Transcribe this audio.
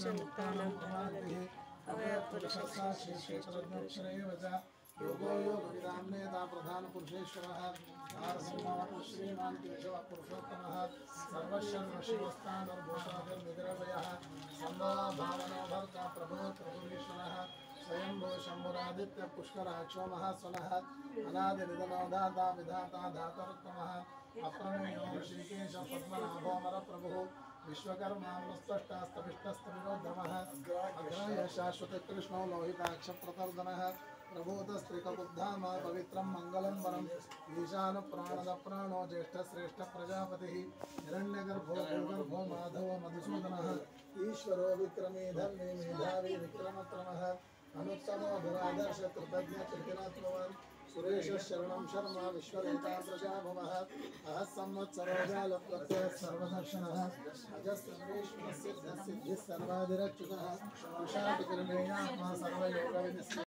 सन्तानं प्रमादभिः अभयपुरुषः श्रीक्षेत्रज्ञक्षरेव च योगो योगविदां नेता प्रधानपुरुषेश्वरः श्रीमान् केशवः पुरुषोत्तमः सर्वशर्वशिवस्तानर्भूषादिर्निद्रवयः सम्भावनो भर्ता प्रभो प्रभुरीश्वरः स्वयंभो शम्भुरादित्य पुष्कराक्षो महास्वनः अनादिनिधनो दाता विधाता धातरोत्तमः अप्रमेयो ऋषिकेश पद्मनाभोऽमरप्रभुः विश्वकर्मास्तष्टास्तविष्टस्तविरोद्रमः अग्रय शाश्वतकृष्णो लोहिताक्षप्रतर्दनः प्रभूतस्त्रिकबुद्धाम पवित्रं मङ्गलं वरम् ईशानप्राणदप्राणो ज्येष्ठश्रेष्ठप्रजापतिः हिरण्यगर्भो भूगर्भो माधवो मधुसूदनः ईश्वरो विक्रमी धर्मी मेधावी विक्रमक्रमः अनुत्तमो धुरादर्श कृतज्ञ कृतिनात्मवान् सुरेश शरणं शर्मा विश्वरेता प्रजाभवः अहः संवत्सरो जालप्रत्ययः सर्वदर्शनः अजस्रमेश्वरस्य सिद्धिः सर्वाधिरच्युतः विशालकिरणेयात्मा सर्वयोगविनिश्चयः